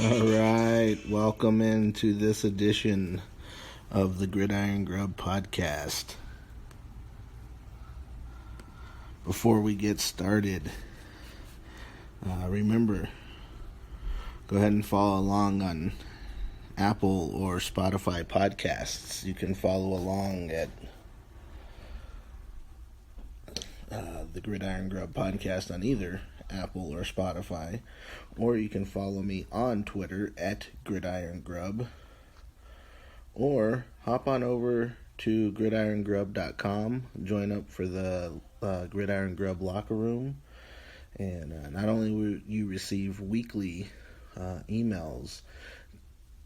All right, welcome into this edition of the Gridiron Grubb podcast. Before we get started, remember, go ahead and follow along on Apple or Spotify podcasts. You can follow along at the Gridiron Grubb podcast on either Apple or Spotify, or you can follow me on Twitter at Gridiron Grubb, or hop on over to gridirongrub.com, join up for the Gridiron Grubb locker room, and not only will you receive weekly emails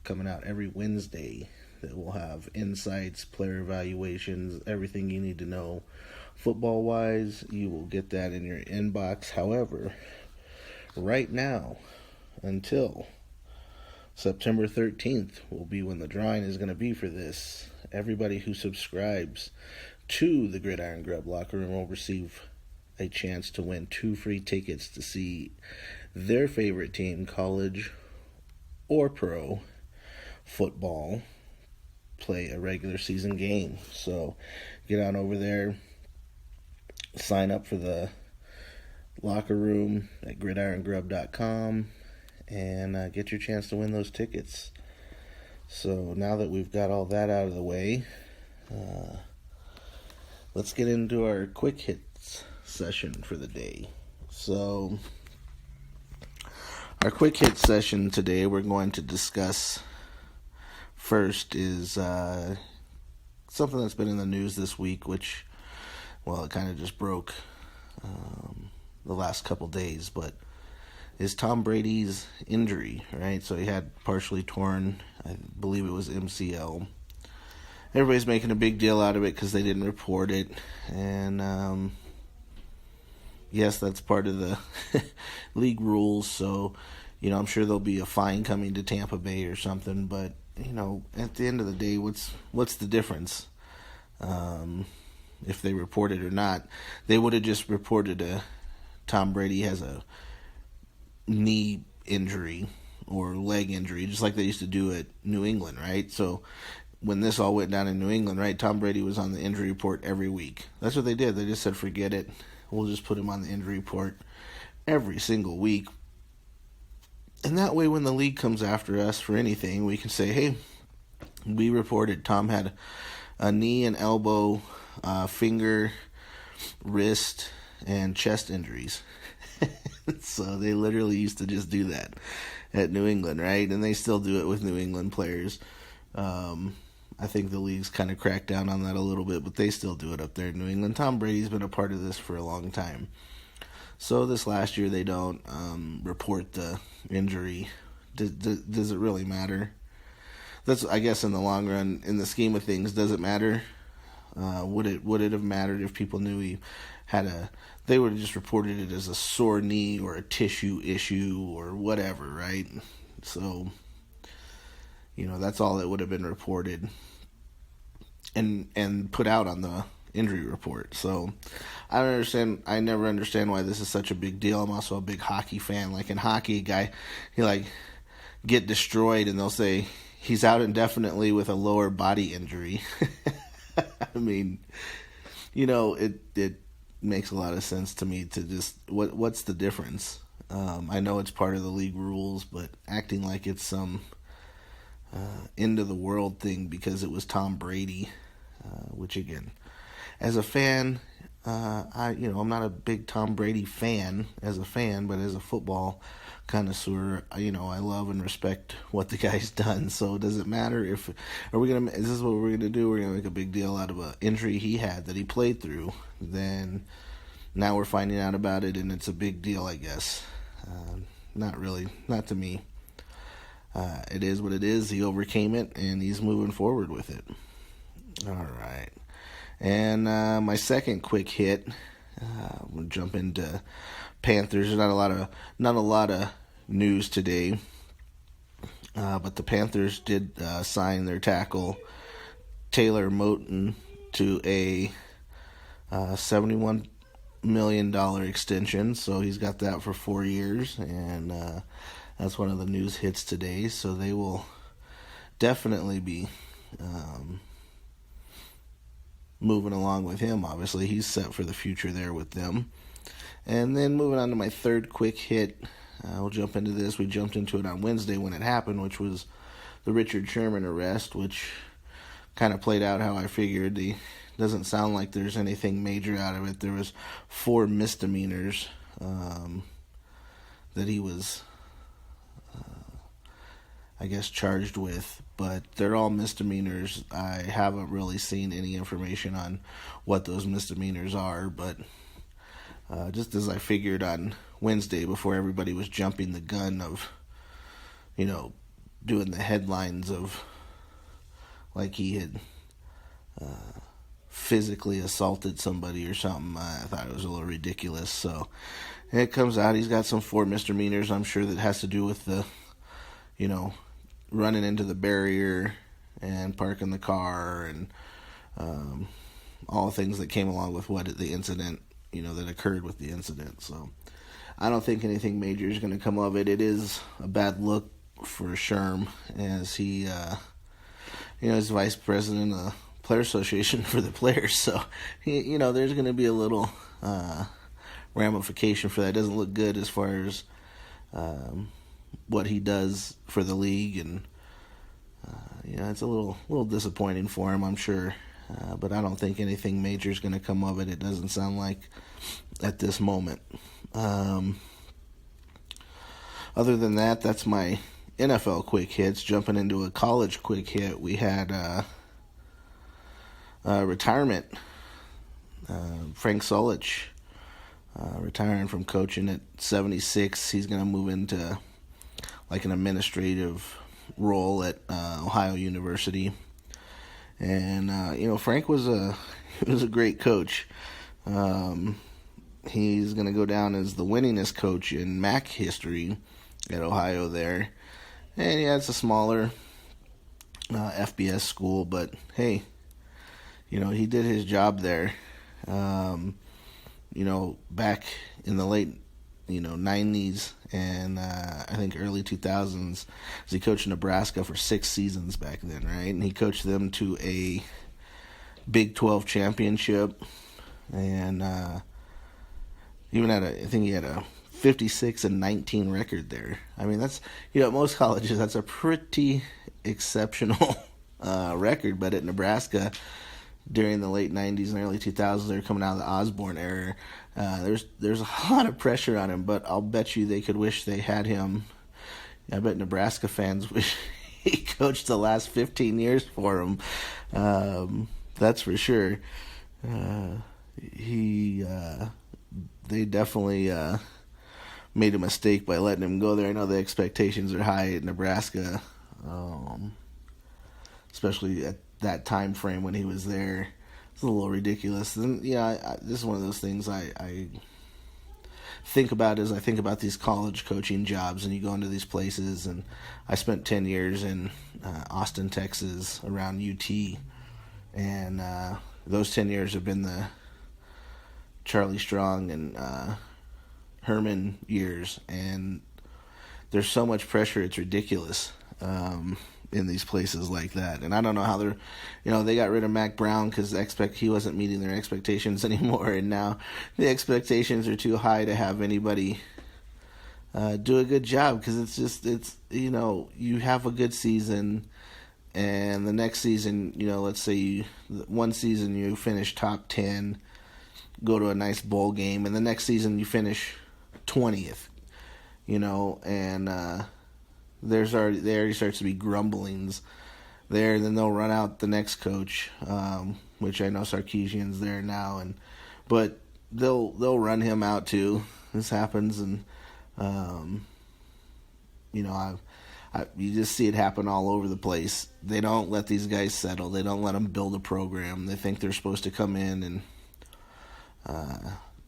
coming out every Wednesday that will have insights, player evaluations, everything you need to know football-wise. You will get that in your inbox. However, right now, until September 13th will be when the drawing is going to be for this. Everybody who subscribes to the Gridiron Grubb locker room will receive a chance to win 2 free tickets to see their favorite team, college or pro football, play a regular season game. So get on over there, sign up for the locker room at gridirongrub.com, and get your chance to win those tickets. So now that we've got all that out of the way, let's get into our quick hits session for the day. So our quick hit session today, we're going to discuss first is something that's been in the news this week, which, well, it kind of just broke the last couple days, but is Tom Brady's injury, right? So he had partially torn, I believe it was MCL. Everybody's making a big deal out of it because they didn't report it, and yes, that's part of the league rules, so, I'm sure there'll be a fine coming to Tampa Bay or something, but, at the end of the day, what's the difference? If they report it or not? They would have just reported Tom Brady has a knee injury or leg injury, just like they used to do at New England, right? So when this all went down in New England, right, Tom Brady was on the injury report every week. That's what they did. They just said, forget it. We'll just put him on the injury report every single week. And that way, when the league comes after us for anything, we can say, hey, we reported Tom had a knee and elbow, finger, wrist, and chest injuries. So they literally used to just do that at New England, right? And they still do it with New England players. I think the league's kind of cracked down on that a little bit, but they still do it up there in New England. Tom Brady's been a part of this for a long time. So this last year they don't report the injury. Does it really matter? That's, I guess, in the long run, in the scheme of things, does it matter? Would it have mattered if people knew he had they would have just reported it as a sore knee or a tissue issue or whatever, right? So, that's all that would have been reported and put out on the injury report. So I never understand why this is such a big deal. I'm also a big hockey fan. Like in hockey, a guy, he get destroyed and they'll say he's out indefinitely with a lower body injury. I mean, it makes a lot of sense to me to just, what's the difference? I know it's part of the league rules, but acting like it's some end of the world thing because it was Tom Brady, which again, as a fan, I'm not a big Tom Brady fan as a fan, but as a football connoisseur, I love and respect what the guy's done. So does it matter is this what we're gonna do? We're gonna make a big deal out of an injury he had that he played through. Then now we're finding out about it, and it's a big deal, I guess. Not really, not to me. It is what it is. He overcame it, and he's moving forward with it. All right. And my second quick hit, we'll jump into Panthers. There's not a lot of news today, but the Panthers did sign their tackle Taylor Moton to a $71 million extension, so he's got that for 4 years, and That's one of the news hits today. So they will definitely be moving along with him. Obviously, he's set for the future there with them. And then moving on to my third quick hit, we'll jump into this. We jumped into it on Wednesday when it happened, which was the Richard Sherman arrest, which kind of played out how I figured. Doesn't sound like there's anything major out of it. There was 4 misdemeanors that he was, I guess, charged with, but they're all misdemeanors. I haven't really seen any information on what those misdemeanors are, but just as I figured on Wednesday before everybody was jumping the gun of, doing the headlines of like he had physically assaulted somebody or something, I thought it was a little ridiculous. So it comes out he's got some 4 misdemeanors. I'm sure that has to do with the, running into the barrier and parking the car and all the things that came along with the incident, that occurred with the incident. So I don't think anything major is going to come of it. It is a bad look for Sherm as he, is vice president of the Player Association for the players. So, there's going to be a little ramification for that. It doesn't look good as far as what he does for the league, and it's a little disappointing for him, I'm sure. But I don't think anything major is going to come of it. It doesn't sound like at this moment. Other than that, that's my NFL quick hits. Jumping into a college quick hit, we had retirement. Frank Solich retiring from coaching at 76. He's going to move into like an administrative role at Ohio University. And Frank was a great coach. He's going to go down as the winningest coach in MAC history at Ohio there. And yeah, it's a smaller FBS school, but hey, he did his job there. Back in the late 90s and I think early 2000s, he coached Nebraska for 6 seasons back then, right? And he coached them to a Big 12 championship, and even I think he had a 56-19 record there. I mean, that's at most colleges that's a pretty exceptional record, but at Nebraska during the late 90s and early 2000s, they were coming out of the Osborne era. There's a lot of pressure on him, but I'll bet you they could wish they had him. I bet Nebraska fans wish he coached the last 15 years for him. That's for sure. They definitely made a mistake by letting him go there. I know the expectations are high at Nebraska, especially at that time frame when he was there. It's a little ridiculous. And this is one of those things I think about as I think about these college coaching jobs, and you go into these places, and I spent 10 years in Austin, Texas, around UT, and those 10 years have been the Charlie Strong and Herman years, and there's so much pressure, it's ridiculous. In these places like that, and I don't know how they're, they got rid of Mac Brown because he wasn't meeting their expectations anymore, and now the expectations are too high to have anybody do a good job, because it's you have a good season, and the next season, let's say one season you finish top 10, go to a nice bowl game, and the next season you finish 20th, and there already starts to be grumblings there. Then they'll run out the next coach, which I know Sarkisian's there now, but they'll run him out too. This happens, and you just see it happen all over the place. They don't let these guys settle. They don't let them build a program. They think they're supposed to come in and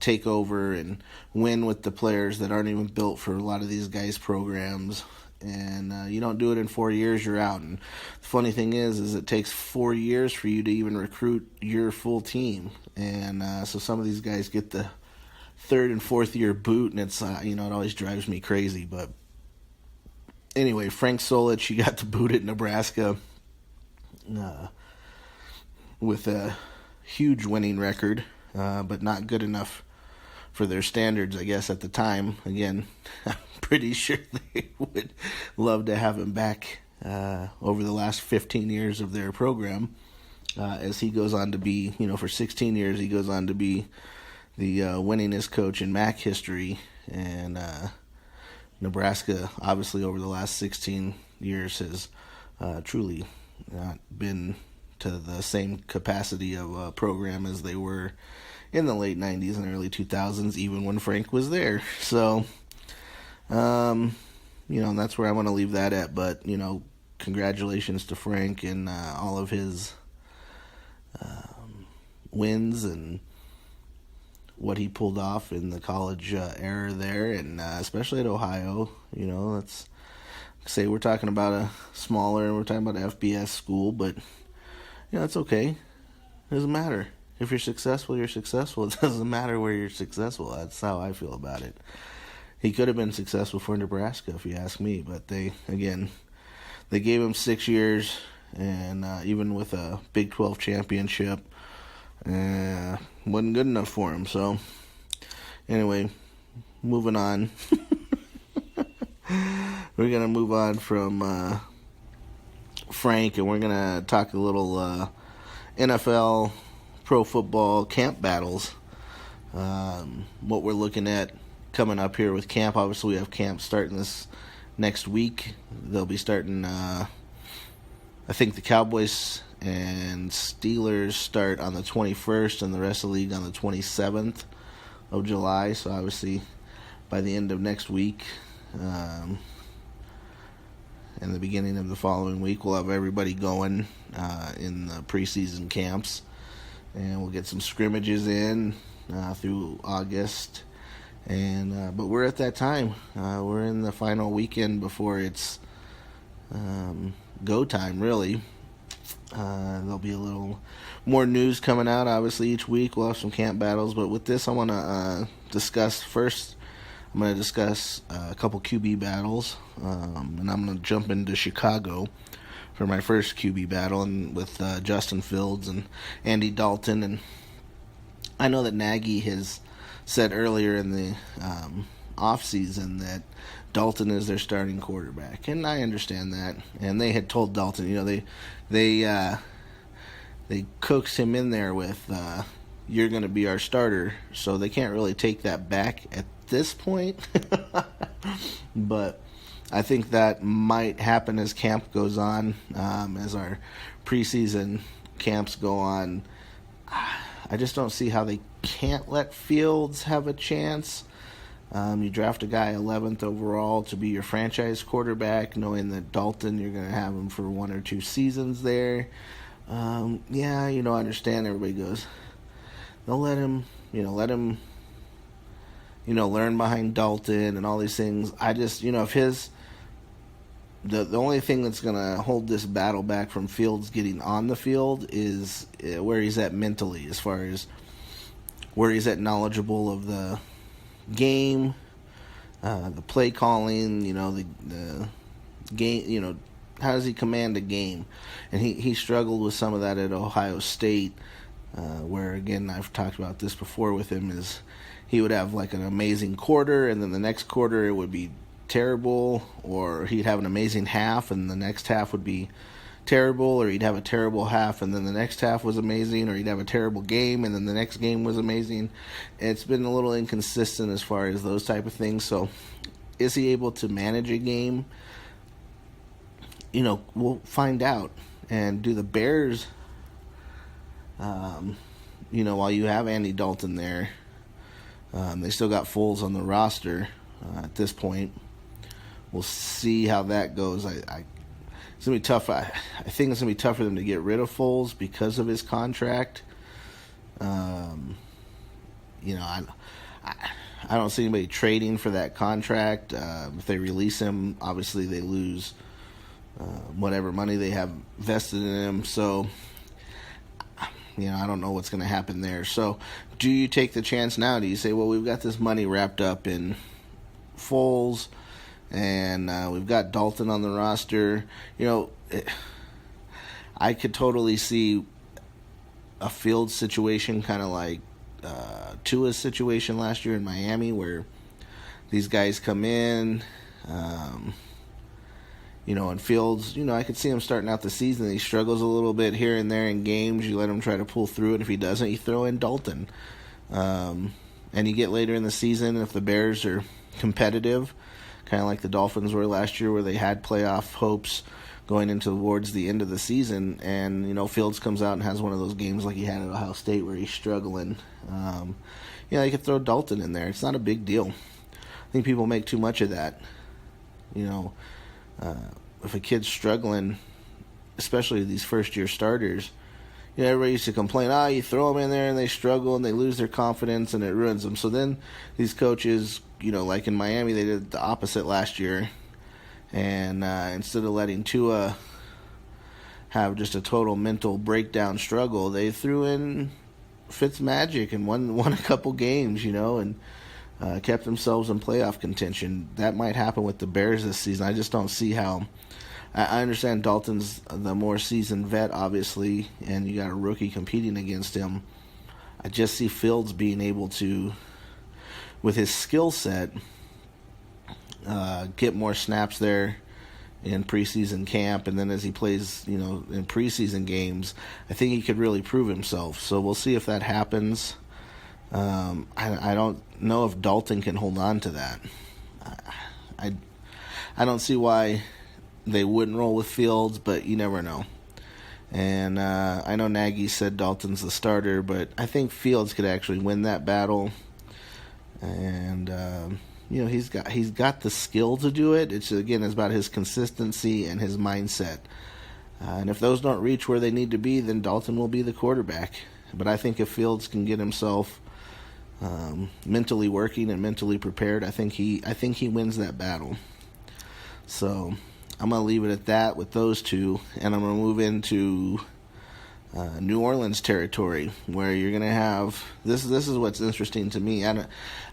take over and win with the players that aren't even built for a lot of these guys' programs. And you don't do it in 4 years, you're out. And the funny thing is it takes 4 years for you to even recruit your full team. And so some of these guys get the 3rd and 4th year boot, and it's it always drives me crazy. But anyway, Frank Solich, he got the boot at Nebraska with a huge winning record, but not good enough for their standards, I guess, at the time. Again, I'm pretty sure they would love to have him back over the last 15 years of their program, as he goes on to be, for 16 years, he goes on to be the winningest coach in MAC history. And Nebraska, obviously, over the last 16 years has truly not been to the same capacity of a program as they were in the late 90s and early 2000s, even when Frank was there. So, that's where I want to leave that at. But, congratulations to Frank and all of his wins and what he pulled off in the college era there, and especially at Ohio. Let's say we're talking about a smaller, we're talking about an FBS school, but, it's okay. It doesn't matter. If you're successful, you're successful. It doesn't matter where you're successful. That's how I feel about it. He could have been successful for Nebraska, if you ask me, but they gave him 6 years, and even with a Big 12 championship, wasn't good enough for him. So, anyway, moving on. We're going to move on from Frank, and we're going to talk a little NFL pro football camp battles. What we're looking at coming up here with camp. Obviously, we have camp starting this next week. They'll be starting, I think the Cowboys and Steelers start on the 21st, and the rest of the league on the 27th of July. So, obviously, by the end of next week, and the beginning of the following week, we'll have everybody going in the preseason camps. And we'll get some scrimmages in through August. But we're at that time. We're in the final weekend before it's go time, really. There'll be a little more news coming out, obviously, each week. We'll have some camp battles. But with this, I want to discuss first. I'm going to discuss a couple QB battles. And I'm going to jump into Chicago for my first QB battle, and with Justin Fields and Andy Dalton. And I know that Nagy has said earlier in the offseason that Dalton is their starting quarterback, and I understand that. And they had told Dalton, they coaxed him in there with you're going to be our starter, so they can't really take that back at this point. But I think that might happen as camp goes on, as our preseason camps go on. I just don't see how they can't let Fields have a chance. You draft a guy 11th overall to be your franchise quarterback, knowing that Dalton, you're going to have him for 1 or 2 seasons there. I understand everybody goes, they'll let him learn behind Dalton and all these things. I just, if his... The only thing that's going to hold this battle back from Fields getting on the field is where he's at mentally, as far as where he's at knowledgeable of the game, the play calling, the game, how does he command a game? And he struggled with some of that at Ohio State, where, again, I've talked about this before with him, is he would have like an amazing quarter, and then the next quarter it would be terrible, or he'd have an amazing half and the next half would be terrible, or he'd have a terrible half and then the next half was amazing, or he'd have a terrible game and then the next game was amazing. It's been a little inconsistent as far as those type of things. So is he able to manage a game? We'll find out. And do the Bears, while you have Andy Dalton there, they still got Foles on the roster at this point. We'll see how that goes. It's going to be tough. I think it's going to be tough for them to get rid of Foles because of his contract. I don't see anybody trading for that contract. If they release him, obviously they lose whatever money they have vested in him. So, I don't know what's going to happen there. So, do you take the chance now? Do you say, well, we've got this money wrapped up in Foles, and we've got Dalton on the roster. I could totally see a Fields situation, kind of like Tua's situation last year in Miami, where these guys come in, and Fields, I could see him starting out the season. He struggles a little bit here and there in games. You let him try to pull through it. If he doesn't, you throw in Dalton. And you get later in the season, if the Bears are competitive, kind of like the Dolphins were last year, where they had playoff hopes going into towards the end of the season, and Fields comes out and has one of those games like he had at Ohio State where he's struggling. You could throw Dalton in there. It's not a big deal. I think people make too much of that. If a kid's struggling, especially these first-year starters, everybody used to complain, you throw them in there and they struggle and they lose their confidence and it ruins them. So then these coaches, like in Miami, they did the opposite last year. And instead of letting Tua have just a total mental breakdown struggle, they threw in Fitzmagic and won a couple games, and kept themselves in playoff contention. That might happen with the Bears this season. I just don't see how. I understand Dalton's the more seasoned vet, obviously, and you got a rookie competing against him. I just see Fields being able to, with his skill set, get more snaps there in preseason camp, and then as he plays, in preseason games, I think he could really prove himself. So we'll see if that happens. I don't know if Dalton can hold on to that. I don't see why they wouldn't roll with Fields, but you never know. And I know Nagy said Dalton's the starter, but I think Fields could actually win that battle. And he's got the skill to do it. It's about his consistency and his mindset. And if those don't reach where they need to be, then Dalton will be the quarterback. But I think if Fields can get himself mentally working and mentally prepared, I think he wins that battle. So I'm going to leave it at that with those two, and I'm going to move into New Orleans territory, where you're going to have this is what's interesting to me. I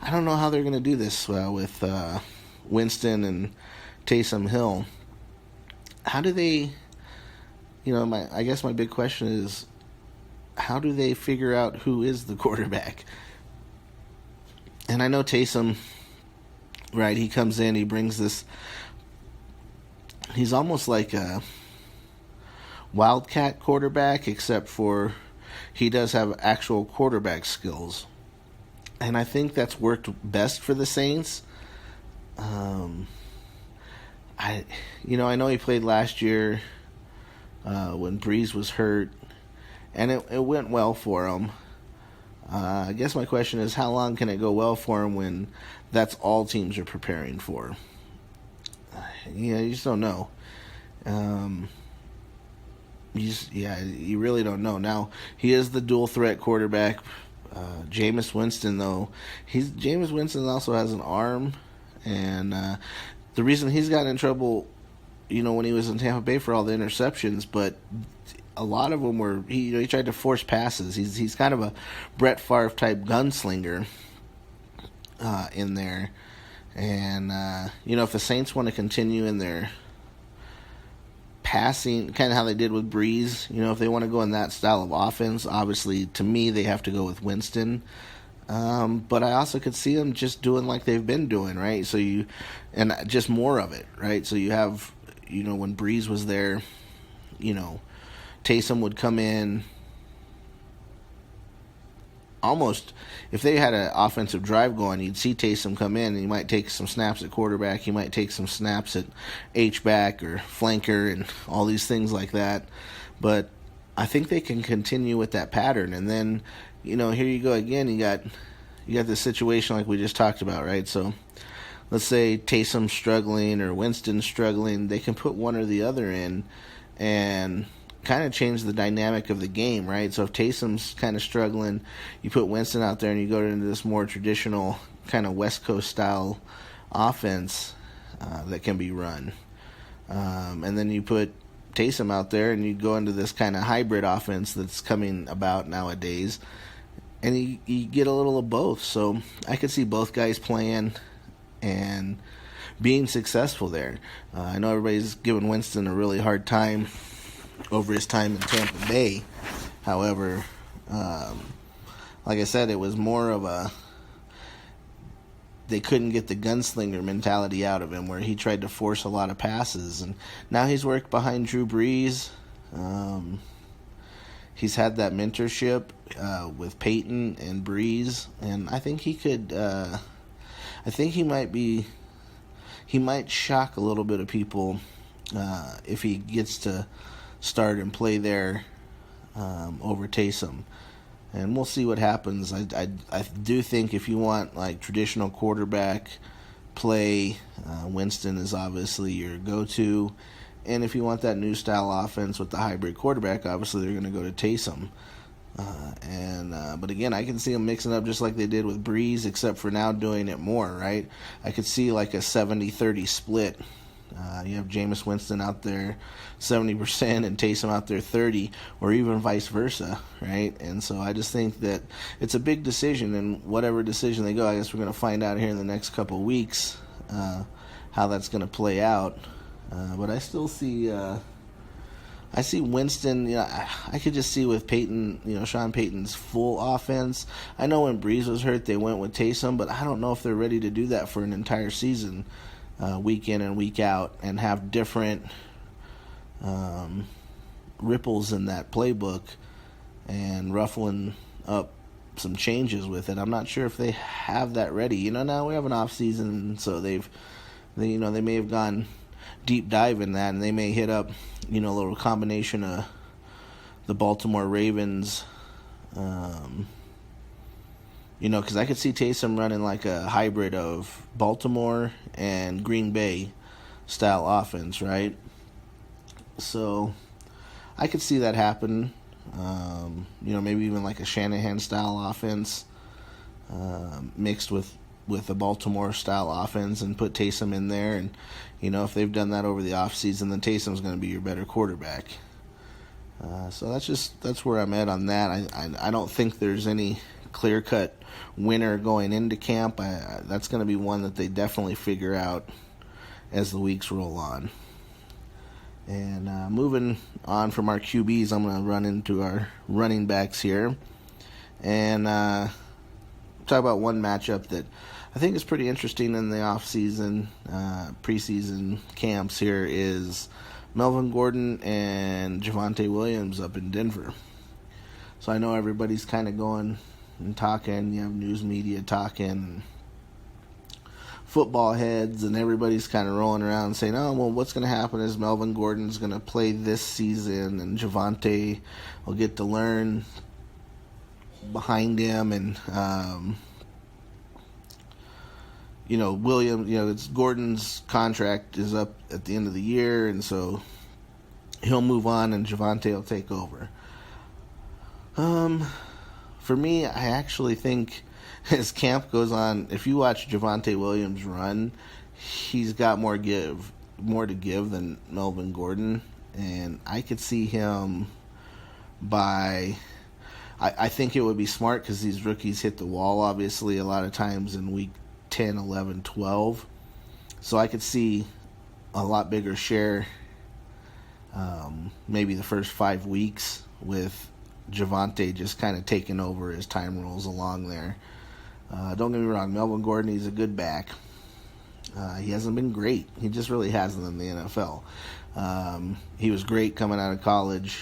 don't know how they're going to do this with Winston and Taysom Hill. How do they? I guess my big question is, how do they figure out who is the quarterback? And I know Taysom, right? He comes in, he brings this. He's almost like a wildcat quarterback, except for he does have actual quarterback skills. And I think that's worked best for the Saints. I know he played last year when Breeze was hurt, and it went well for him. I guess my question is, how long can it go well for him when that's all teams are preparing for? You just don't know. You really don't know. Now, he is the dual threat quarterback. Jameis Winston, though, Jameis Winston also has an arm, and the reason he's gotten in trouble, when he was in Tampa Bay for all the interceptions, but a lot of them were he tried to force passes. He's kind of a Brett Favre type gunslinger in there, and if the Saints want to continue in their passing, kind of how they did with Breeze, if they want to go in that style of offense, obviously to me they have to go with Winston. But I also could see them just doing like they've been doing, right? So and just more of it, right? So you have, when Breeze was there, Taysom would come in almost, if they had an offensive drive going, you'd see Taysom come in and he might take some snaps at quarterback, he might take some snaps at H-back or flanker and all these things like that. But I think they can continue with that pattern. And then, here you go again, you got this situation like we just talked about, right? So let's say Taysom's struggling or Winston's struggling, they can put one or the other in and kind of change the dynamic of the game, right? So if Taysom's kind of struggling, you put Winston out there and you go into this more traditional kind of West Coast style offense that can be run. And then you put Taysom out there and you go into this kind of hybrid offense that's coming about nowadays, and you get a little of both. So I could see both guys playing and being successful there. I know everybody's giving Winston a really hard time over his time in Tampa Bay. However, like I said, it was more of they couldn't get the gunslinger mentality out of him, where he tried to force a lot of passes. And now he's worked behind Drew Brees. He's had that mentorship with Peyton and Brees, and I think he could. I think he might shock a little bit of people if he gets to start and play there over Taysom. And we'll see what happens. I do think if you want like traditional quarterback play, Winston is obviously your go-to. And if you want that new style offense with the hybrid quarterback, obviously they're going to go to Taysom. But again, I can see them mixing up just like they did with Breeze, except for now doing it more, right? I could see like a 70-30 split. You have Jameis Winston out there 70% and Taysom out there 30%, or even vice versa, right? And so I just think that it's a big decision, and whatever decision they go, I guess we're going to find out here in the next couple of weeks how that's going to play out. But I still see I see Winston, I could just see with Peyton, Sean Payton's full offense. I know when Breeze was hurt, they went with Taysom, but I don't know if they're ready to do that for an entire season, week in and week out, and have different ripples in that playbook and ruffling up some changes with it. I'm not sure if they have that ready. Now we have an off season, so they may have gone deep dive in that, and they may hit up, a little combination of the Baltimore Ravens, because I could see Taysom running like a hybrid of Baltimore and Green Bay style offense, right? So I could see that happen. Maybe even like a Shanahan style offense mixed with a Baltimore style offense, and put Taysom in there. And if they've done that over the offseason, then Taysom's going to be your better quarterback. So that's where I'm at on that. I don't think there's any clear-cut winner going into camp. That's going to be one that they definitely figure out as the weeks roll on. And moving on from our QBs, I'm going to run into our running backs here and talk about one matchup that I think is pretty interesting in the off-season, preseason camps here, is Melvin Gordon and Javonte Williams up in Denver. So I know everybody's kind of going and talking. You have news media talking, football heads, and everybody's kind of rolling around saying, oh, well, what's going to happen is Melvin Gordon's going to play this season, and Javonte will get to learn behind him, and Williams, it's Gordon's contract is up at the end of the year, and so he'll move on and Javonte will take over. For me, I actually think as camp goes on, if you watch Javonte Williams run, he's got more to give than Melvin Gordon, and I could see him I think it would be smart because these rookies hit the wall, obviously, a lot of times in week 10, 11, 12. So I could see a lot bigger share, maybe the first 5 weeks, with Javonte just kind of taking over as time rolls along there. Don't get me wrong, Melvin Gordon, he's a good back. He hasn't been great. He just really hasn't in the NFL. He was great coming out of college.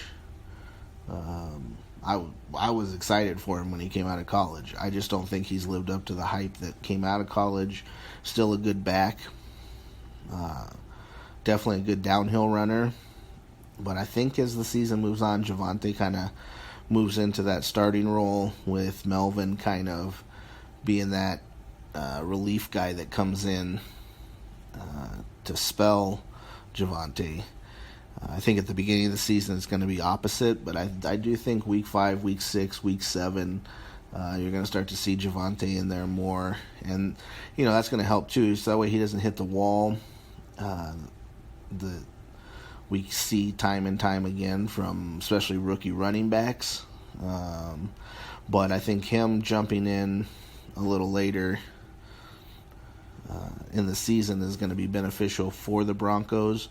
I was excited for him when he came out of college. I just don't think he's lived up to the hype that came out of college. Still a good back. Definitely a good downhill runner. But I think as the season moves on, Javonte kind of moves into that starting role, with Melvin kind of being that relief guy that comes in to spell Javonte. I think at the beginning of the season it's going to be opposite, but I do think week 5, week 6, week 7, you're going to start to see Javonte in there more. And, that's going to help too, so that way he doesn't hit the wall. We see time and time again from especially rookie running backs. But I think him jumping in a little later in the season is going to be beneficial for the Broncos.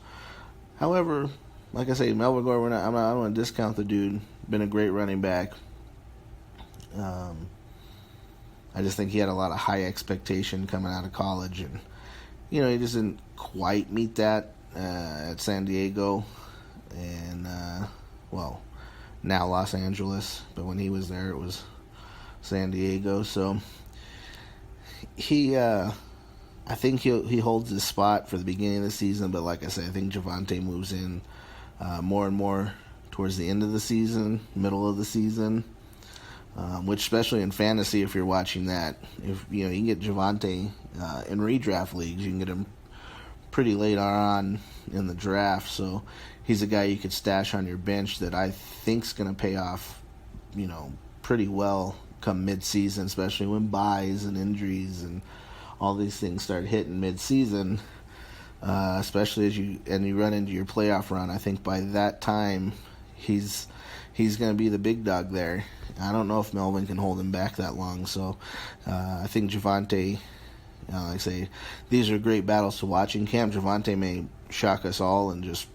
However, like I say, Melvin Gordon, I don't want to discount the dude. Been a great running back. I just think he had a lot of high expectation coming out of college, and he just didn't quite meet that at San Diego, and now Los Angeles. But when he was there, it was San Diego. So I think he holds his spot for the beginning of the season. But like I said, I think Javonte moves in more and more towards the end of the season, middle of the season. Which, especially in fantasy, if you're watching that, if you can get Javonte in redraft leagues, you can get him pretty late on in the draft. So he's a guy you could stash on your bench that I think's going to pay off, pretty well come mid-season, especially when buys and injuries and all these things start hitting mid-season. Especially as you run into your playoff run. I think by that time he's going to be the big dog there. I don't know if Melvin can hold him back that long. So I think Javonte, like I say, these are great battles to watch in camp. Javonte may shock us all and just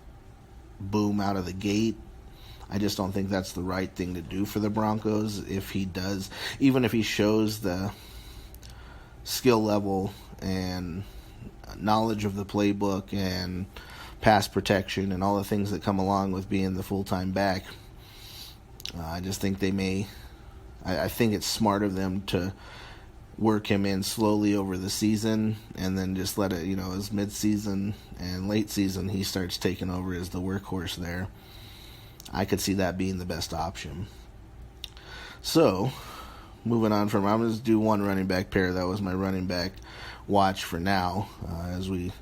boom out of the gate. I just don't think that's the right thing to do for the Broncos. If he does, even if he shows the skill level and knowledge of the playbook and pass protection and all the things that come along with being the full-time back, I just think I think it's smart of them to work him in slowly over the season and then just let it, as mid-season and late season he starts taking over as the workhorse there. I could see that being the best option. So, moving on I'm going to just do one running back pair. That was my running back watch for now. As we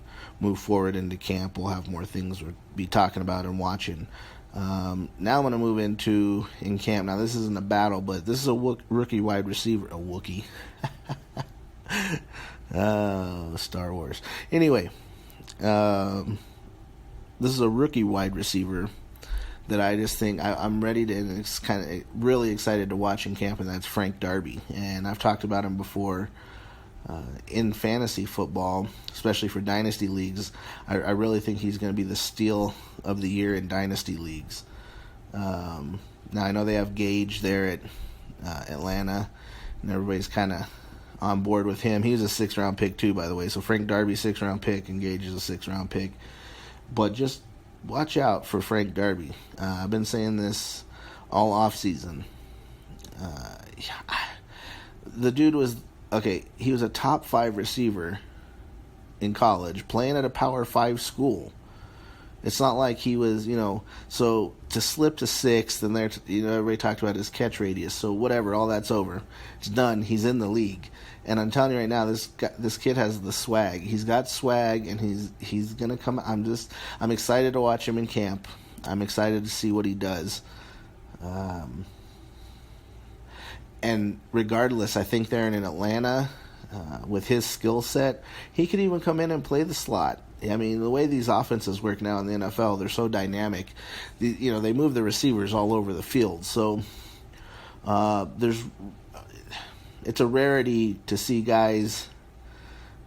move forward into camp, we'll have more things we'll be talking about and watching. Now I'm going to move into in camp. Now this isn't a battle, but this is a rookie wide receiver. A Wookiee. Star Wars. Anyway, this is a rookie wide receiver that I just think I'm ready to, and it's kind of really excited to watch in camp, and that's Frank Darby. And I've talked about him before in fantasy football, especially for dynasty leagues. I really think he's going to be the steal of the year in dynasty leagues. Now I know they have Gage there at Atlanta, and everybody's kind of on board with him. He was a 6th-round pick too, by the way. So Frank Darby, 6th-round pick, and Gage is a 6th-round pick. But just watch out for Frank Darby. I've been saying this all offseason. The dude was, he was a top 5 receiver in college, playing at a Power 5 school. It's not like he was, so to slip to 6th, and there, everybody talked about his catch radius. So whatever, all that's over. It's done. He's in the league. And I'm telling you right now, this kid has the swag. He's got swag, and he's gonna come. I'm excited to watch him in camp. I'm excited to see what he does. And regardless, I think they're in Atlanta with his skill set, he could even come in and play the slot. I mean, the way these offenses work now in the NFL, they're so dynamic. They move the receivers all over the field. So it's a rarity to see guys,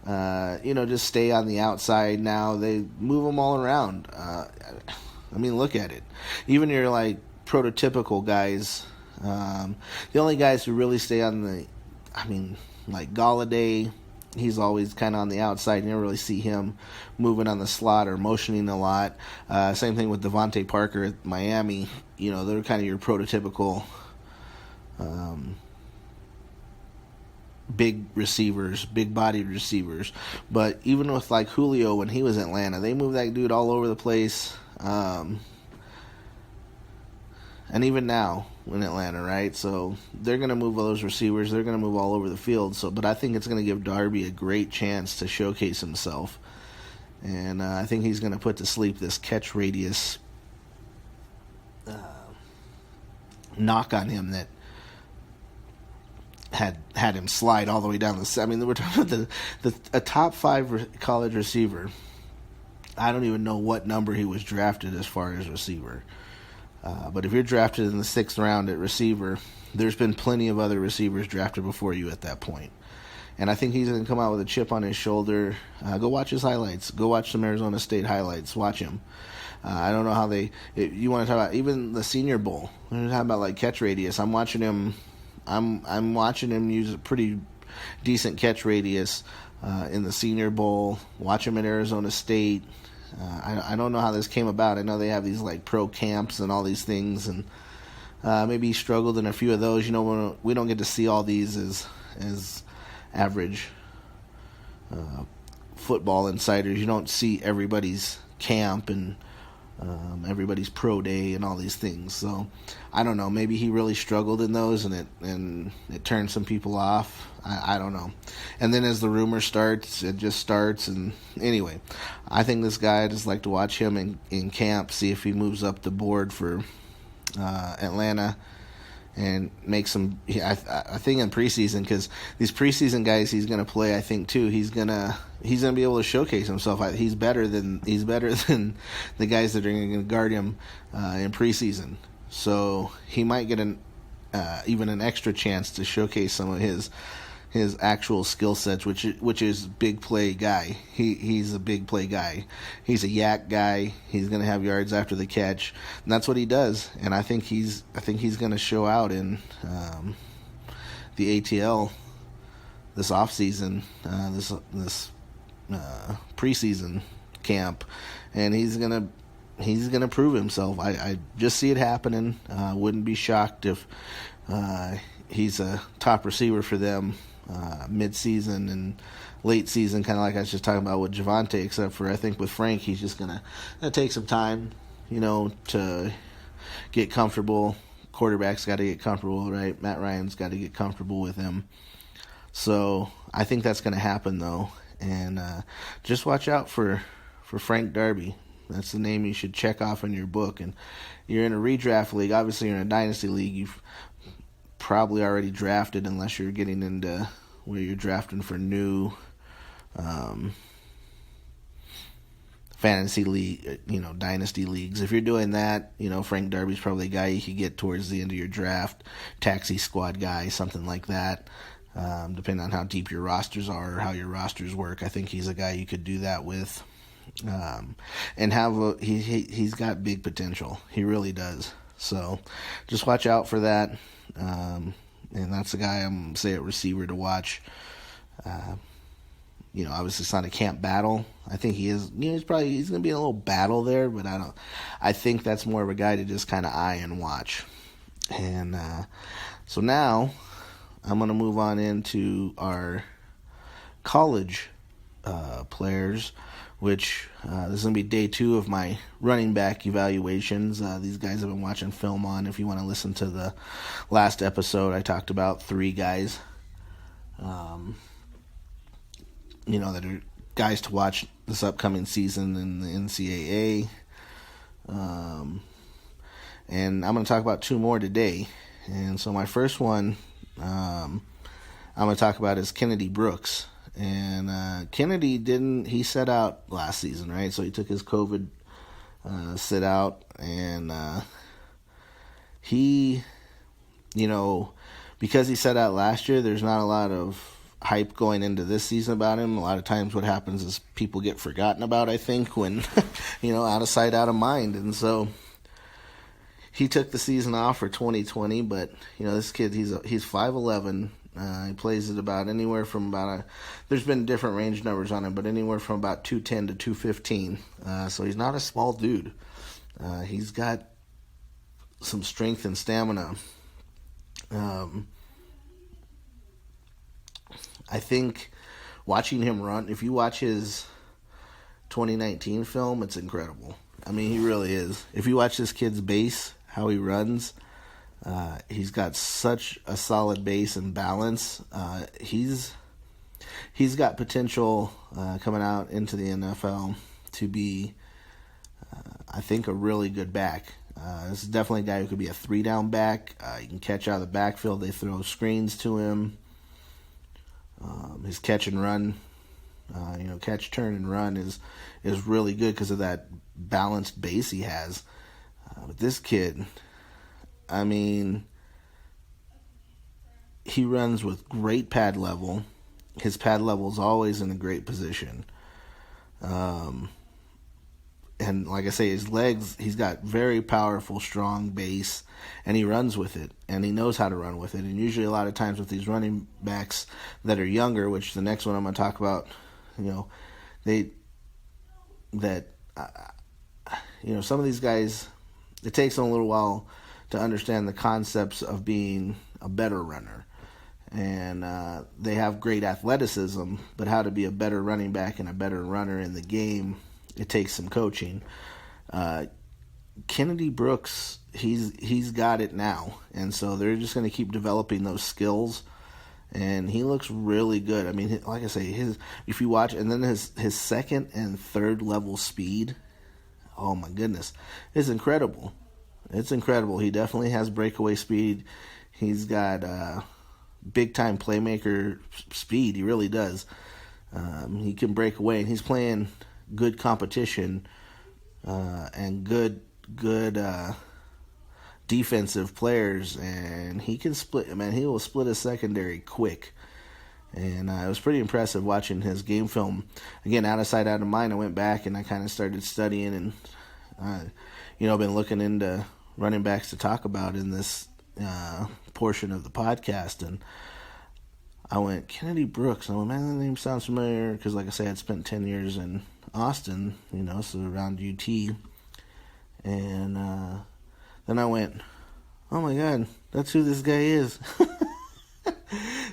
just stay on the outside now. They move them all around. Look at it. Even your, prototypical guys, the only guys who really stay on like Galladay, he's always kind of on the outside. You never really see him moving on the slot or motioning a lot. Same thing with Devontae Parker at Miami. They're kind of your prototypical big receivers, big-bodied receivers. But even with, Julio when he was in Atlanta, they moved that dude all over the place. And even now in Atlanta, right? So they're going to move all those receivers. They're going to move all over the field. But I think it's going to give Darby a great chance to showcase himself. And I think he's going to put to sleep this catch radius knock on him that had him slide all the way down the. We're talking about a top 5 college receiver. I don't even know what number he was drafted as far as receiver. But if you're drafted in the 6th round at receiver, there's been plenty of other receivers drafted before you at that point. and I think he's going to come out with a chip on his shoulder. Go watch his highlights. Go watch some Arizona State highlights. Watch him. I don't know how you want to talk about even the Senior Bowl. We're talking about like catch radius. I'm watching him use a pretty decent catch radius in the Senior Bowl. Watch him at Arizona State. I don't know how this came about. I know they have these like pro camps and all these things, and maybe he struggled in a few of those. We don't get to see all these as average football insiders. You don't see everybody's camp and everybody's pro day and all these things. So I don't know. Maybe he really struggled in those, and it turned some people off. I don't know. And then as the rumor starts, it just starts. And anyway, I think this guy, I just like to watch him in camp, see if he moves up the board for Atlanta and make some. I think in preseason, because these preseason guys he's going to play, I think too. He's gonna be able to showcase himself. He's better than the guys that are going to guard him in preseason. So he might get even an extra chance to showcase some of his actual skill sets, which is big play guy. He's a big play guy. He's a yak guy. He's going to have yards after the catch, and that's what he does. And I think he's going to show out in the ATL this offseason, this preseason camp, and he's gonna prove himself. I just see it happening. Wouldn't be shocked if he's a top receiver for them mid-season and late season, kind of like I was just talking about with Javonte, except for I think with Frank, he's just gonna take some time, to get comfortable. Quarterback's got to get comfortable, right? Matt Ryan's got to get comfortable with him. So I think that's going to happen, though. And just watch out for Frank Darby. That's the name you should check off in your book. And you're in a redraft league. Obviously, you're in a dynasty league. You've probably already drafted, unless you're getting into where you're drafting for new fantasy league, dynasty leagues. If you're doing that, Frank Darby's probably a guy you could get towards the end of your draft. Taxi squad guy, something like that. Depending on how deep your rosters are or how your rosters work, I think he's a guy you could do that with. And he's got big potential. He really does. So just watch out for that. And that's the guy I'm going to say at receiver to watch. Obviously it's not a camp battle. I think he is, he's going to be in a little battle there, but I think that's more of a guy to just kind of eye and watch. And so now I'm going to move on into our college players, which this is going to be day 2 of my running back evaluations. These guys I've been watching film on. If you want to listen to the last episode, I talked about 3 guys, that are guys to watch this upcoming season in the NCAA. And I'm going to talk about 2 more today. And so my first one I'm going to talk about is Kennedy Brooks. And Kennedy he set out last season, right? So he took his COVID sit out, and he, because he set out last year, there's not a lot of hype going into this season about him. A lot of times what happens is people get forgotten about, I think, when, out of sight, out of mind. And so he took the season off for 2020, but, this kid, he's 5'11". He plays at about anywhere from there's been different range numbers on him, but anywhere from about 210 to 215. So he's not a small dude. He's got some strength and stamina. I think watching him run, if you watch his 2019 film, it's incredible. I mean, he really is. If you watch this kid's base, how he runs, he's got such a solid base and balance. He's got potential coming out into the NFL to be, I think, a really good back. This is definitely a guy who could be a 3-down back. He can catch out of the backfield. They throw screens to him. His catch and run, catch, turn, and run is really good because of that balanced base he has. But this kid, I mean, he runs with great pad level. his pad level is always in a great position. And like I say, his legs, he's got very powerful, strong base, and he runs with it, and he knows how to run with it. And usually a lot of times with these running backs that are younger, which the next one I'm going to talk about, some of these guys, it takes them a little while to understand the concepts of being a better runner. And they have great athleticism, but how to be a better running back and a better runner in the game, it takes some coaching. Kennedy Brooks, he's got it now, and so they're just going to keep developing those skills. And he looks really good. I mean, like I say, if you watch, and then his second and third level speed, oh my goodness, it's incredible. It's incredible. He definitely has breakaway speed. He's got big time playmaker speed. He really does. He can break away, and he's playing good competition and good defensive players, and he can split. Man, he will split a secondary quick. And it was pretty impressive watching his game film. Again, out of sight, out of mind. I went back and I kind of started studying and been looking into running backs to talk about in this portion of the podcast. And I went, Kennedy Brooks. And I went, man, that name sounds familiar, because like I say, I'd spent 10 years in Austin, so around UT. And then I went, oh my God, that's who this guy is.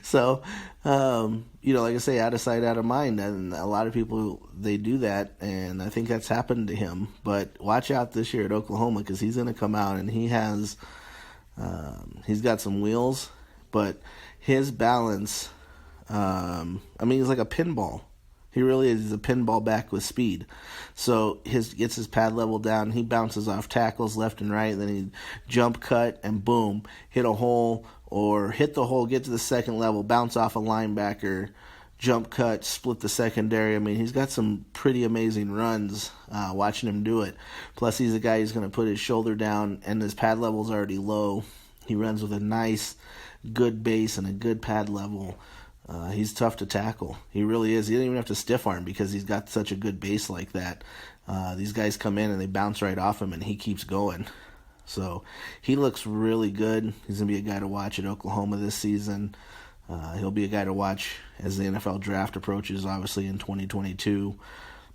So, like I say, out of sight, out of mind. And a lot of people, they do that, and I think that's happened to him. But watch out this year at Oklahoma, because he's going to come out, and he's got some wheels, but his balance, he's like a pinball. He really is. He's a pinball back with speed. So gets his pad level down. He bounces off tackles left and right. And then he jump cut and boom, hit a hole, or hit the hole, get to the second level, bounce off a linebacker, jump cut, split the secondary. I mean, he's got some pretty amazing runs watching him do it. Plus, he's a guy who's going to put his shoulder down, and his pad level's already low. He runs with a nice, good base and a good pad level. He's tough to tackle. He really is. He doesn't even have to stiff arm because he's got such a good base like that. These guys come in and they bounce right off him, and he keeps going. So he looks really good. He's going to be a guy to watch at Oklahoma this season. He'll be a guy to watch as the NFL draft approaches, obviously, in 2022.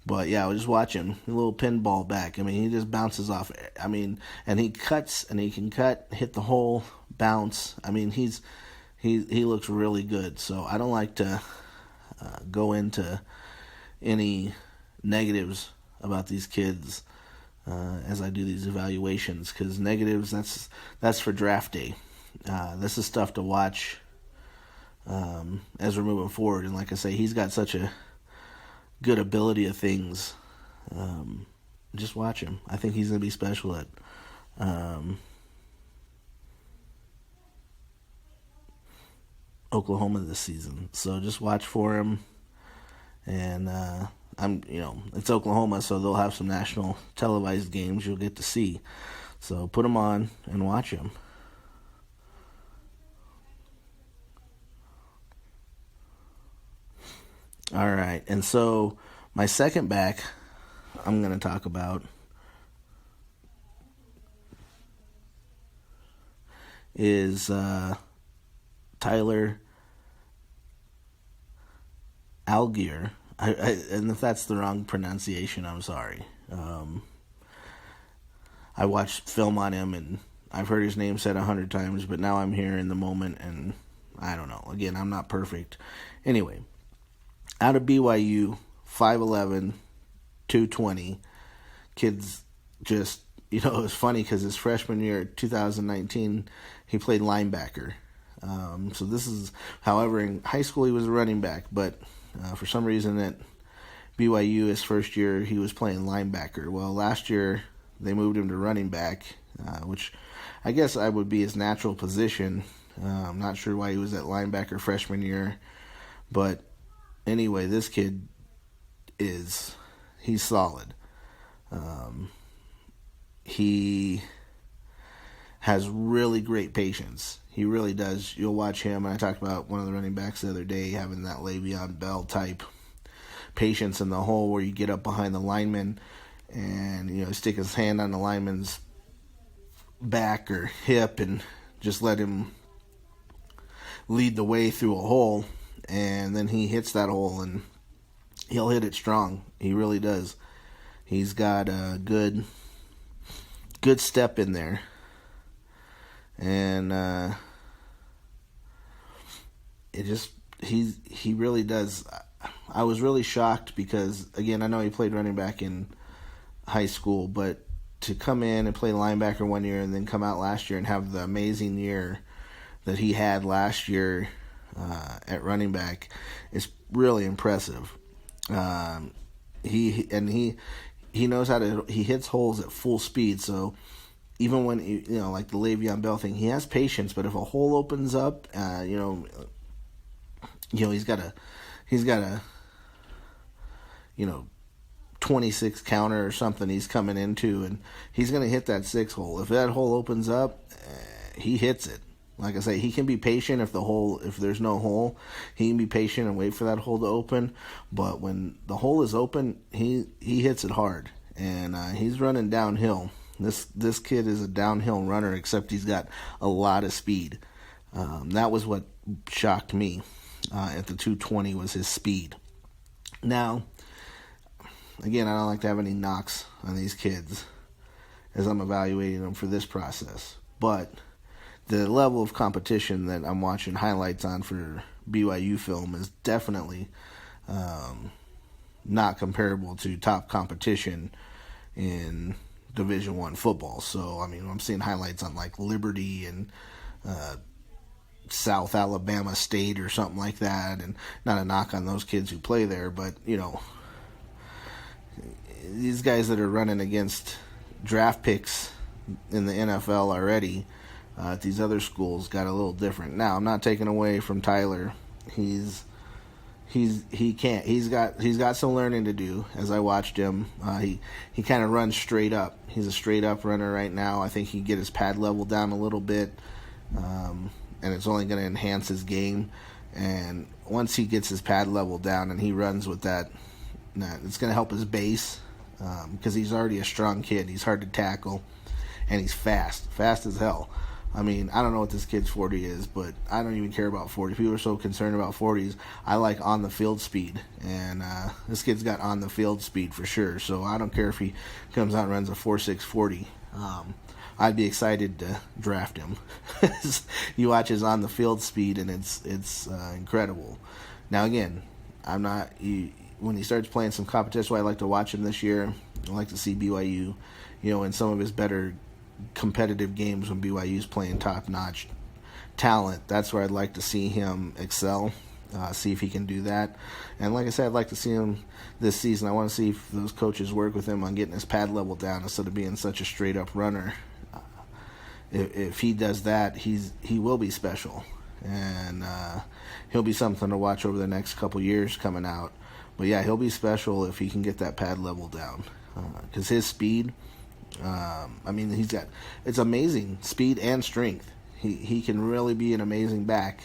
But, yeah, just watch him. A little pinball back. I mean, he just bounces off. I mean, and he cuts, and he can cut, hit the hole, bounce. I mean, he looks really good. So I don't like to go into any negatives about these kids as I do these evaluations, because negatives, that's for draft day. This is stuff to watch as we're moving forward. And like I say, he's got such a good ability of things. Just watch him. I think he's going to be special at Oklahoma this season. So just watch for him. And it's Oklahoma, so they'll have some national televised games you'll get to see. So put them on and watch them. All right, and so my second back I'm going to talk about is Tyler Algier. And if that's the wrong pronunciation, I'm sorry. I watched film on him, and I've heard his name said 100 times, but now I'm here in the moment, and I don't know. Again, I'm not perfect. Anyway, out of BYU, 5'11", 220. Kids just, it was funny because his freshman year, 2019, he played linebacker. So this is, however, in high school he was a running back, but for some reason at BYU his first year he was playing linebacker. Well, last year they moved him to running back, which I guess I would be his natural position. I'm not sure why he was at linebacker freshman year, but anyway, this kid he's solid. has really great patience. He really does. You'll watch him, and I talked about one of the running backs the other day having that Le'Veon Bell type patience in the hole where you get up behind the lineman and stick his hand on the lineman's back or hip and just let him lead the way through a hole, and then he hits that hole and he'll hit it strong. He really does. He's got a good step in there. And he really does. I was really shocked because, again, I know he played running back in high school, but to come in and play linebacker one year and then come out last year and have the amazing year that he had last year at running back is really impressive. He knows how to. He hits holes at full speed, so even when like the Le'Veon Bell thing, he has patience. But if a hole opens up, he's got a 26 counter or something he's coming into, and he's going to hit that 6 hole. If that hole opens up, he hits it. Like I say, he can be patient if there's no hole, he can be patient and wait for that hole to open. But when the hole is open, he hits it hard, and he's running downhill. This kid is a downhill runner, except he's got a lot of speed. That was what shocked me at the 220 was his speed. Now, again, I don't like to have any knocks on these kids as I'm evaluating them for this process, but the level of competition that I'm watching highlights on for BYU film is definitely not comparable to top competition in Division I football. So, I mean, I'm seeing highlights on like Liberty and South Alabama State or something like that, and not a knock on those kids who play there, but, these guys that are running against draft picks in the NFL already at these other schools got a little different. Now, I'm not taking away from Tyler. He's got some learning to do. As I watched him, he kind of runs straight up. He's a straight up runner right now. I think he can get his pad level down a little bit, and it's only going to enhance his game. And once he gets his pad level down and he runs with that, it's going to help his base because he's already a strong kid. He's hard to tackle, and he's fast as hell. I mean, I don't know what this kid's 40 is, but I don't even care about 40. People are so concerned about 40s. I like on-the-field speed, and this kid's got on-the-field speed for sure. So I don't care if he comes out and runs a 4.6 40. I'd be excited to draft him. You watch his on-the-field speed, and it's incredible. Now, again, when he starts playing some competition, I like to watch him this year. I like to see BYU, in some of his better competitive games when BYU's playing top-notch talent. That's where I'd like to see him excel, see if he can do that. And like I said, I'd like to see him this season. I want to see if those coaches work with him on getting his pad level down instead of being such a straight-up runner. If he does that, he will be special, and he'll be something to watch over the next couple years coming out. But yeah, he'll be special if he can get that pad level down, because his speed, it's amazing speed and strength. He can really be an amazing back.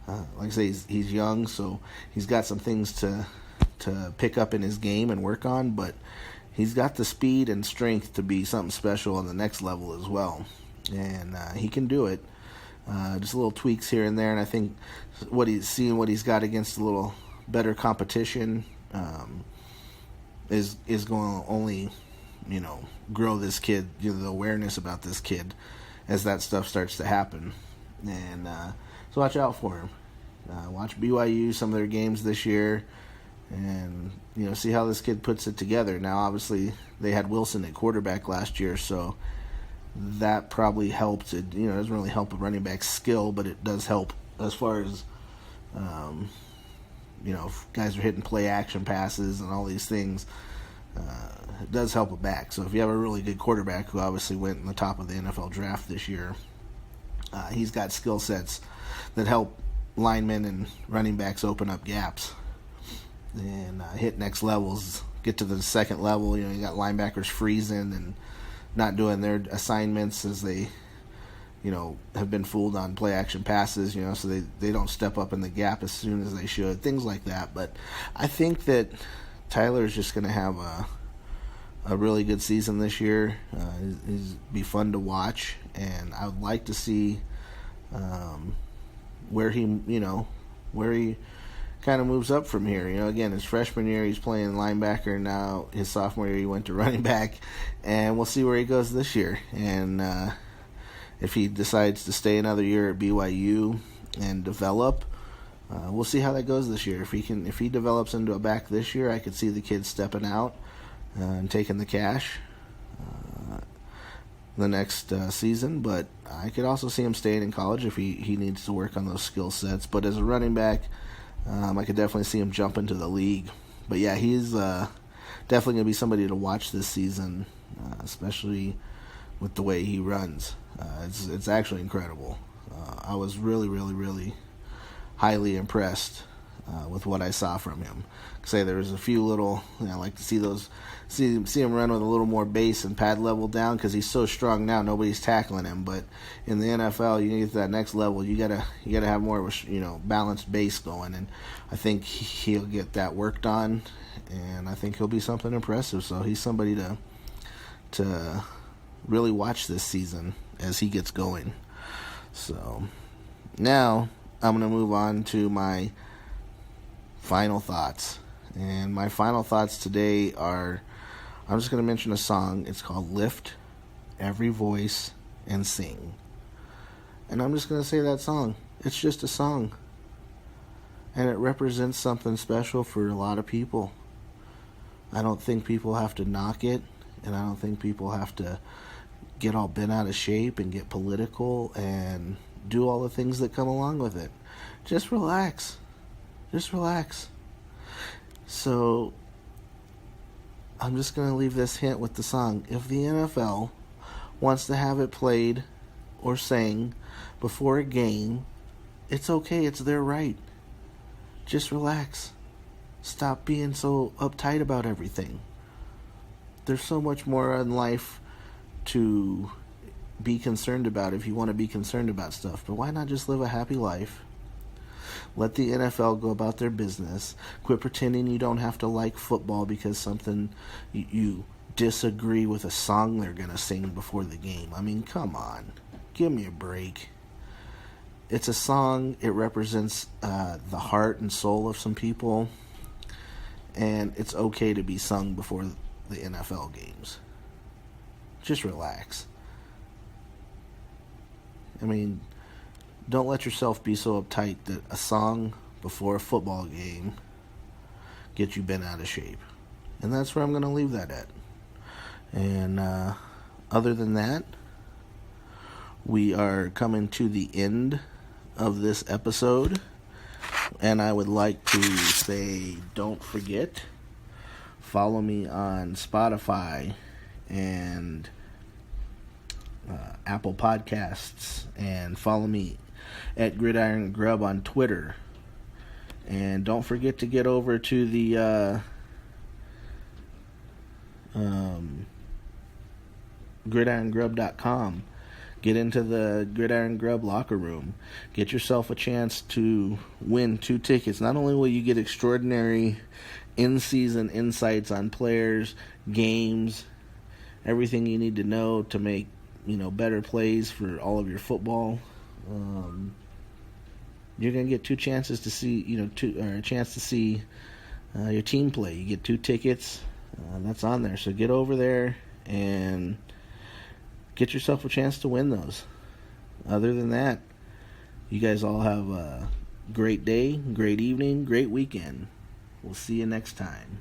Like I say, he's young, so he's got some things to pick up in his game and work on, but he's got the speed and strength to be something special on the next level as well. And he can do it. Just little tweaks here and there, and I think what he's got against a little better competition is going to only grow this kid, the awareness about this kid as that stuff starts to happen. And so watch out for him. Watch BYU, some of their games this year, and see how this kid puts it together. Now, obviously, they had Wilson at quarterback last year, so that probably helped. It doesn't really help a running back skill, but it does help as far as if guys are hitting play action passes and all these things. It does help a back. So if you have a really good quarterback who obviously went in the top of the NFL draft this year, he's got skill sets that help linemen and running backs open up gaps and hit next levels, get to the second level. You got linebackers freezing and not doing their assignments as they have been fooled on play action passes, so they don't step up in the gap as soon as they should, things like that. But I think that Tyler is just going to have a really good season this year. He's be fun to watch, and I would like to see where he kind of moves up from here. Again, his freshman year he's playing linebacker. Now his sophomore year he went to running back, and we'll see where he goes this year. And if he decides to stay another year at BYU and develop, we'll see how that goes this year. If he develops into a back this year, I could see the kid stepping out and taking the cash the next season. But I could also see him staying in college if he needs to work on those skill sets. But as a running back, I could definitely see him jump into the league. But yeah, he's definitely going to be somebody to watch this season, especially with the way he runs. It's actually incredible. I was really, really, really highly impressed with what I saw from him. Say there was a few little, I like to see him run with a little more base and pad level down because he's so strong now. Nobody's tackling him, but in the NFL, you get to that next level, you gotta have more of a balanced base going, and I think he'll get that worked on, and I think he'll be something impressive. So he's somebody to really watch this season as he gets going. So now I'm going to move on to my final thoughts. And my final thoughts today are, I'm just going to mention a song. It's called Lift Every Voice and Sing. And I'm just going to say that song. It's just a song. And it represents something special for a lot of people. I don't think people have to knock it. And I don't think people have to get all bent out of shape and get political and do all the things that come along with it. Just relax. Just relax. So, I'm just going to leave this hint with the song. If the NFL wants to have it played or sang before a game, it's okay. It's their right. Just relax. Stop being so uptight about everything. There's so much more in life to be concerned about if you want to be concerned about stuff. But why not just live a happy life? Let the NFL go about their business. Quit pretending you don't have to like football because something you disagree with a song they're going to sing before the game. I mean, come on. Give me a break. It's a song. It represents the heart and soul of some people. And it's okay to be sung before the NFL games. Just relax. I mean, don't let yourself be so uptight that a song before a football game gets you bent out of shape. And that's where I'm going to leave that at. And other than that, we are coming to the end of this episode. And I would like to say, don't forget, follow me on Spotify and Apple Podcasts, and follow me at Gridiron Grubb on Twitter. And don't forget to get over to the gridirongrub.com. Get into the Gridiron Grubb locker room. Get yourself a chance to win 2 tickets. Not only will you get extraordinary in-season insights on players, games, everything you need to know to make better plays for all of your football. You're gonna get 2 chances to see a chance to see your team play. You get 2 tickets. That's on there. So get over there and get yourself a chance to win those. Other than that, you guys all have a great day, great evening, great weekend. We'll see you next time.